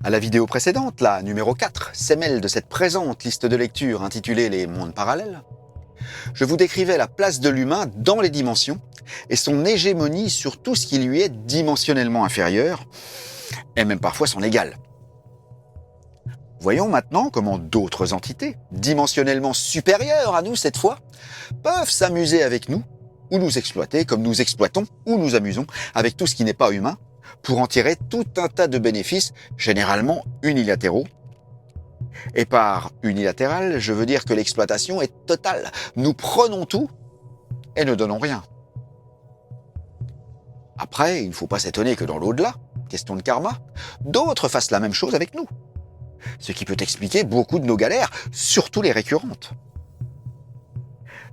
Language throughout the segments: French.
À la vidéo précédente, la numéro 4, sémelle de cette présente liste de lecture intitulée Les mondes parallèles, je vous décrivais la place de l'humain dans les dimensions et son hégémonie sur tout ce qui lui est dimensionnellement inférieur, et même parfois son égal. Voyons maintenant comment d'autres entités, dimensionnellement supérieures à nous cette fois, peuvent s'amuser avec nous, ou nous exploiter comme nous exploitons ou nous amusons avec tout ce qui n'est pas humain, pour en tirer tout un tas de bénéfices, généralement unilatéraux. Et par unilatéral, je veux dire que l'exploitation est totale. Nous prenons tout et ne donnons rien. Après, il ne faut pas s'étonner que dans l'au-delà, question de karma, d'autres fassent la même chose avec nous. Ce qui peut expliquer beaucoup de nos galères, surtout les récurrentes.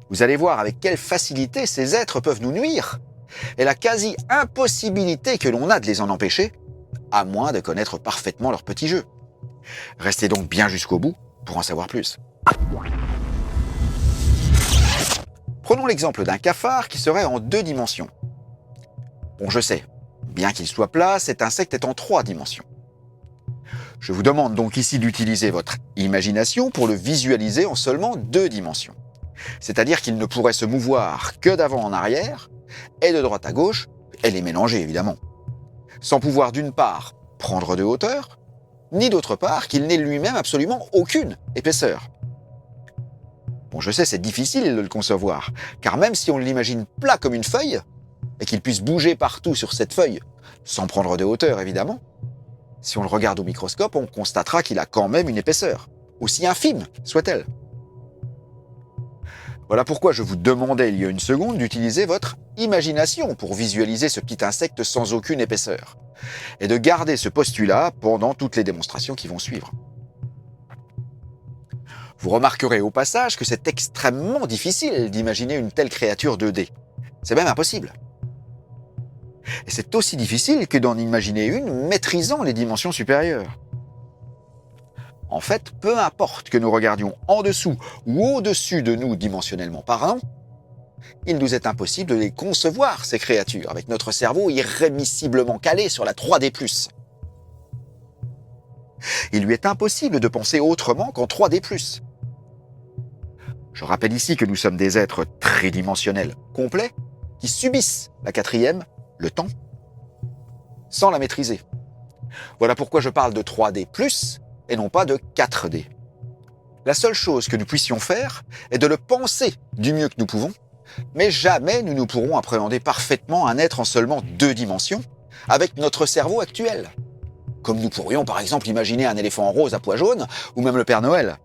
Vous allez voir avec quelle facilité ces êtres peuvent nous nuire, et la quasi-impossibilité que l'on a de les en empêcher, à moins de connaître parfaitement leur petit jeu. Restez donc bien jusqu'au bout pour en savoir plus. Prenons l'exemple d'un cafard qui serait en 2 dimensions. Bon, je sais, bien qu'il soit plat, cet insecte est en 3 dimensions. Je vous demande donc ici d'utiliser votre imagination pour le visualiser en seulement 2 dimensions. C'est-à-dire qu'il ne pourrait se mouvoir que d'avant en arrière, et de droite à gauche, et les mélanger évidemment. Sans pouvoir d'une part prendre de hauteur, ni d'autre part qu'il n'ait lui-même absolument aucune épaisseur. Bon, je sais, c'est difficile de le concevoir, car même si on l'imagine plat comme une feuille, et qu'il puisse bouger partout sur cette feuille, sans prendre de hauteur évidemment, si on le regarde au microscope, on constatera qu'il a quand même une épaisseur, aussi infime soit-elle. Voilà pourquoi je vous demandais il y a une seconde d'utiliser votre imagination pour visualiser ce petit insecte sans aucune épaisseur, et de garder ce postulat pendant toutes les démonstrations qui vont suivre. Vous remarquerez au passage que c'est extrêmement difficile d'imaginer une telle créature 2D. C'est même impossible. Et c'est aussi difficile que d'en imaginer une maîtrisant les dimensions supérieures. En fait, peu importe que nous regardions en dessous ou au-dessus de nous dimensionnellement parlant, il nous est impossible de les concevoir, ces créatures, avec notre cerveau irrémissiblement calé sur la 3D+. Il lui est impossible de penser autrement qu'en 3D+. Je rappelle ici que nous sommes des êtres tridimensionnels complets qui subissent la 4e, le temps, sans la maîtriser. Voilà pourquoi je parle de 3D+, et non pas de 4D. La seule chose que nous puissions faire est de le penser du mieux que nous pouvons, mais jamais nous ne pourrons appréhender parfaitement un être en seulement 2 dimensions avec notre cerveau actuel. Comme nous pourrions par exemple imaginer un éléphant rose à pois jaunes ou même le Père Noël.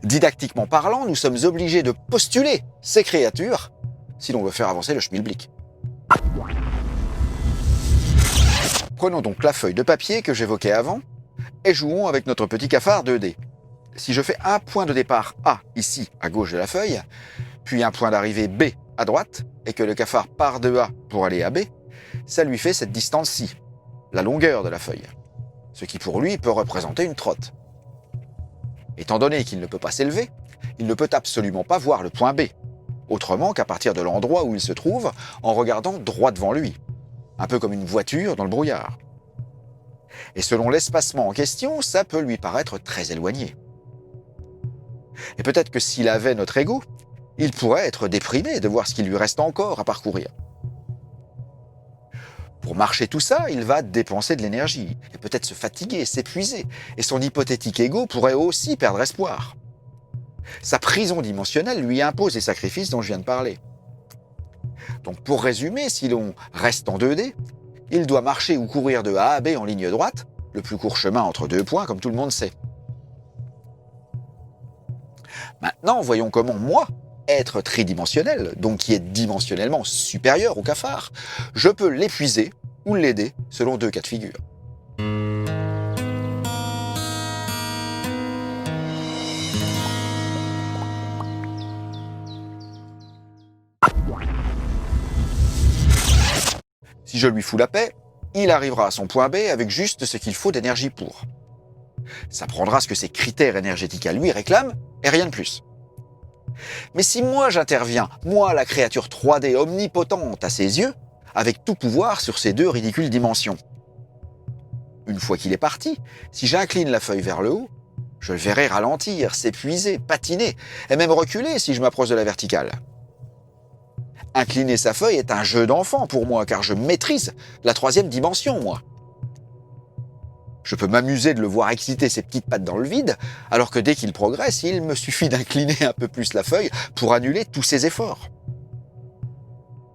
Didactiquement parlant, nous sommes obligés de postuler ces créatures si l'on veut faire avancer le schmilblick. Prenons donc la feuille de papier que j'évoquais avant et jouons avec notre petit cafard 2D. Si je fais un point de départ A ici à gauche de la feuille, puis un point d'arrivée B à droite, et que le cafard part de A pour aller à B, ça lui fait cette distance-ci, la longueur de la feuille, ce qui pour lui peut représenter une trotte. Étant donné qu'il ne peut pas s'élever, il ne peut absolument pas voir le point B, autrement qu'à partir de l'endroit où il se trouve en regardant droit devant lui, un peu comme une voiture dans le brouillard. Et selon l'espacement en question, ça peut lui paraître très éloigné. Et peut-être que s'il avait notre ego, il pourrait être déprimé de voir ce qu'il lui reste encore à parcourir. Pour marcher tout ça, il va dépenser de l'énergie, et peut-être se fatiguer, s'épuiser, et son hypothétique ego pourrait aussi perdre espoir. Sa prison dimensionnelle lui impose les sacrifices dont je viens de parler. Donc pour résumer, si l'on reste en 2D, il doit marcher ou courir de A à B en ligne droite, le plus court chemin entre 2 points, comme tout le monde sait. Maintenant, voyons comment moi, être tridimensionnel, donc qui est dimensionnellement supérieur au cafard, je peux l'épuiser ou l'aider selon 2 cas de figure. Si je lui fous la paix, il arrivera à son point B avec juste ce qu'il faut d'énergie pour. Ça prendra ce que ses critères énergétiques à lui réclament et rien de plus. Mais si moi j'interviens, moi la créature 3D omnipotente à ses yeux, avec tout pouvoir sur ces 2 ridicules dimensions, une fois qu'il est parti, si j'incline la feuille vers le haut, je le verrai ralentir, s'épuiser, patiner, et même reculer si je m'approche de la verticale. Incliner sa feuille est un jeu d'enfant pour moi, car je maîtrise la 3e dimension, moi. Je peux m'amuser de le voir exciter ses petites pattes dans le vide, alors que dès qu'il progresse, il me suffit d'incliner un peu plus la feuille pour annuler tous ses efforts.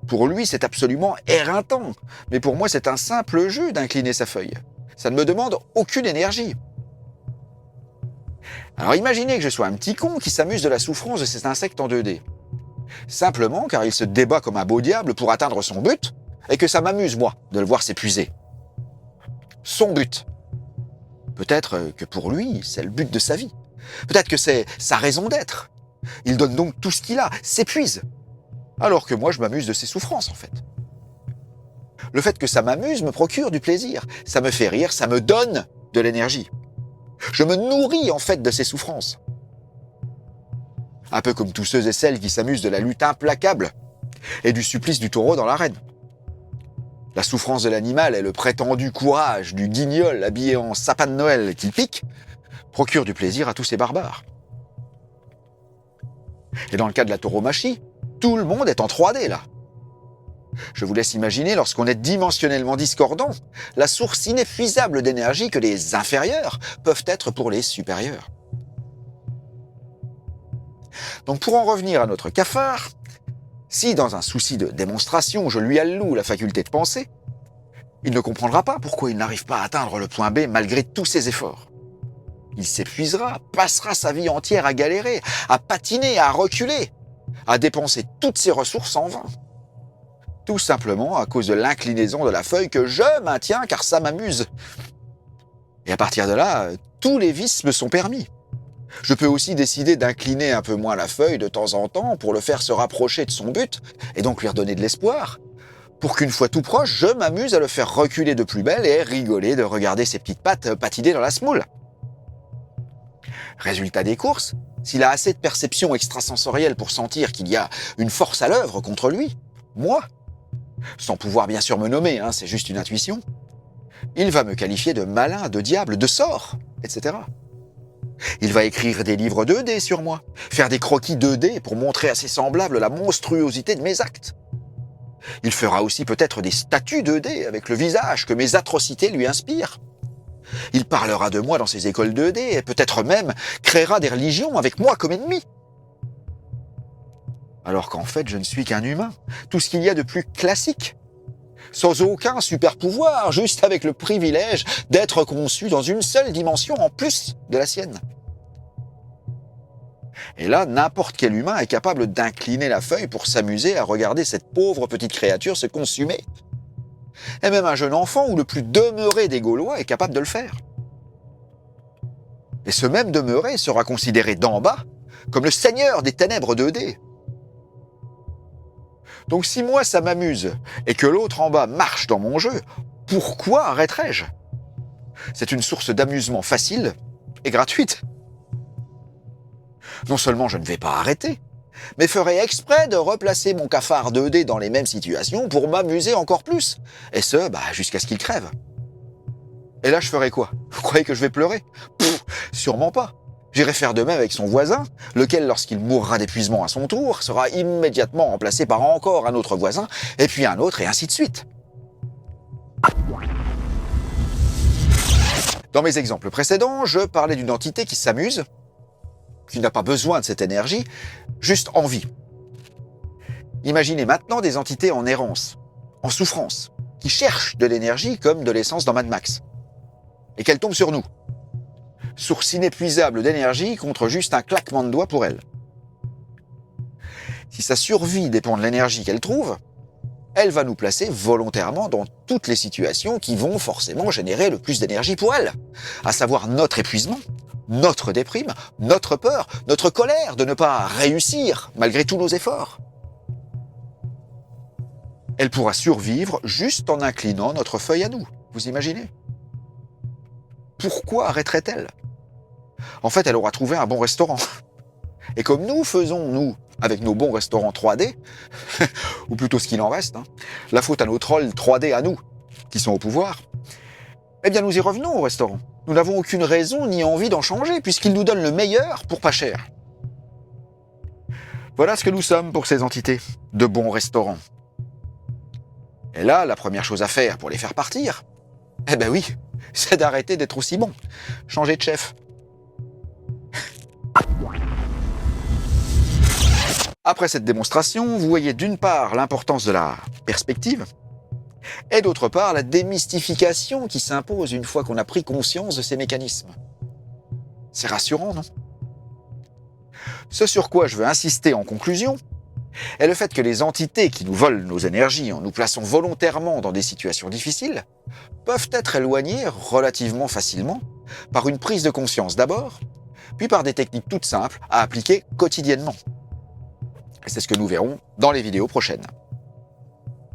Pour lui, c'est absolument éreintant, mais pour moi, c'est un simple jeu d'incliner sa feuille. Ça ne me demande aucune énergie. Alors imaginez que je sois un petit con qui s'amuse de la souffrance de cet insecte en 2D. Simplement car il se débat comme un beau diable pour atteindre son but, et que ça m'amuse, moi, de le voir s'épuiser. Son but. Peut-être que pour lui, c'est le but de sa vie. Peut-être que c'est sa raison d'être. Il donne donc tout ce qu'il a, s'épuise. Alors que moi, je m'amuse de ses souffrances, en fait. Le fait que ça m'amuse me procure du plaisir. Ça me fait rire, ça me donne de l'énergie. Je me nourris, en fait, de ses souffrances. Un peu comme tous ceux et celles qui s'amusent de la lutte implacable et du supplice du taureau dans l'arène. La souffrance de l'animal et le prétendu courage du guignol habillé en sapin de Noël qui pique procurent du plaisir à tous ces barbares. Et dans le cas de la tauromachie, tout le monde est en 3D là. Je vous laisse imaginer, lorsqu'on est dimensionnellement discordant, la source inépuisable d'énergie que les inférieurs peuvent être pour les supérieurs. Donc pour en revenir à notre cafard, si dans un souci de démonstration, je lui alloue la faculté de penser, il ne comprendra pas pourquoi il n'arrive pas à atteindre le point B malgré tous ses efforts. Il s'épuisera, passera sa vie entière à galérer, à patiner, à reculer, à dépenser toutes ses ressources en vain. Tout simplement à cause de l'inclinaison de la feuille que je maintiens car ça m'amuse. Et à partir de là, tous les vices me sont permis. Je peux aussi décider d'incliner un peu moins la feuille de temps en temps pour le faire se rapprocher de son but et donc lui redonner de l'espoir, pour qu'une fois tout proche, je m'amuse à le faire reculer de plus belle et rigoler de regarder ses petites pattes patiner dans la semoule. Résultat des courses, s'il a assez de perception extrasensorielle pour sentir qu'il y a une force à l'œuvre contre lui, moi, sans pouvoir bien sûr me nommer, c'est juste une intuition, il va me qualifier de malin, de diable, de sort, etc. Il va écrire des livres 2D sur moi, faire des croquis 2D pour montrer à ses semblables la monstruosité de mes actes. Il fera aussi peut-être des statues 2D avec le visage que mes atrocités lui inspirent. Il parlera de moi dans ses écoles 2D et peut-être même créera des religions avec moi comme ennemi. Alors qu'en fait, je ne suis qu'un humain, tout ce qu'il y a de plus classique, sans aucun super pouvoir, juste avec le privilège d'être conçu dans une seule dimension en plus de la sienne. Et là, n'importe quel humain est capable d'incliner la feuille pour s'amuser à regarder cette pauvre petite créature se consumer. Et même un jeune enfant ou le plus demeuré des Gaulois est capable de le faire. Et ce même demeuré sera considéré d'en bas comme le seigneur des ténèbres 2D. Donc si moi ça m'amuse et que l'autre en bas marche dans mon jeu, pourquoi arrêterais-je? C'est une source d'amusement facile et gratuite. Non seulement je ne vais pas arrêter, mais ferai exprès de replacer mon cafard 2D dans les mêmes situations pour m'amuser encore plus, et ce, jusqu'à ce qu'il crève. Et là je ferai quoi? Vous croyez que je vais pleurer? Sûrement pas. J'irai faire de même avec son voisin, lequel, lorsqu'il mourra d'épuisement à son tour, sera immédiatement remplacé par encore un autre voisin, et puis un autre, et ainsi de suite. Dans mes exemples précédents, je parlais d'une entité qui s'amuse, qui n'a pas besoin de cette énergie, juste envie. Imaginez maintenant des entités en errance, en souffrance, qui cherchent de l'énergie comme de l'essence dans Mad Max, et qu'elles tombent sur nous. Source inépuisable d'énergie contre juste un claquement de doigts pour elle. Si sa survie dépend de l'énergie qu'elle trouve, elle va nous placer volontairement dans toutes les situations qui vont forcément générer le plus d'énergie pour elle, à savoir notre épuisement, notre déprime, notre peur, notre colère de ne pas réussir malgré tous nos efforts. Elle pourra survivre juste en inclinant notre feuille à nous, vous imaginez? Pourquoi arrêterait-elle? En fait, elle aura trouvé un bon restaurant. Et comme nous faisons, nous, avec nos bons restaurants 3D, ou plutôt ce qu'il en reste, la faute à nos trolls 3D à nous, qui sont au pouvoir, Eh bien, nous y revenons au restaurant. Nous n'avons aucune raison ni envie d'en changer, puisqu'il nous donne le meilleur pour pas cher. Voilà ce que nous sommes pour ces entités, de bons restaurants. Et là, la première chose à faire pour les faire partir, eh ben oui, c'est d'arrêter d'être aussi bon. Changer de chef. Après cette démonstration, vous voyez d'une part l'importance de la perspective, et d'autre part la démystification qui s'impose une fois qu'on a pris conscience de ces mécanismes. C'est rassurant, non? Ce sur quoi je veux insister en conclusion est le fait que les entités qui nous volent nos énergies en nous plaçant volontairement dans des situations difficiles peuvent être éloignées relativement facilement par une prise de conscience d'abord, puis par des techniques toutes simples à appliquer quotidiennement. Et c'est ce que nous verrons dans les vidéos prochaines.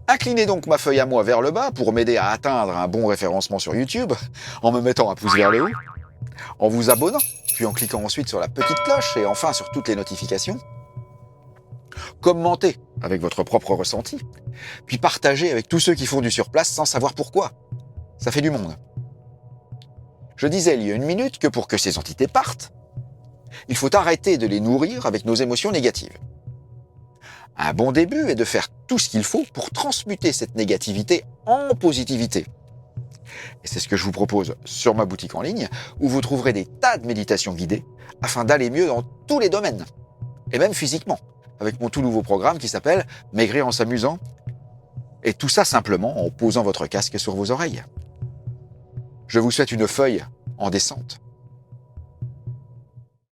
Inclinez donc ma feuille à moi vers le bas pour m'aider à atteindre un bon référencement sur YouTube en me mettant un pouce vers le haut, en vous abonnant, puis en cliquant ensuite sur la petite cloche et enfin sur toutes les notifications. Commentez avec votre propre ressenti, puis partagez avec tous ceux qui font du surplace sans savoir pourquoi. Ça fait du monde. Je disais il y a une minute que pour que ces entités partent, il faut arrêter de les nourrir avec nos émotions négatives. Un bon début est de faire tout ce qu'il faut pour transmuter cette négativité en positivité. Et c'est ce que je vous propose sur ma boutique en ligne, où vous trouverez des tas de méditations guidées afin d'aller mieux dans tous les domaines, et même physiquement, avec mon tout nouveau programme qui s'appelle « Maigrir en s'amusant ». Et tout ça simplement en posant votre casque sur vos oreilles. Je vous souhaite une feuille en descente.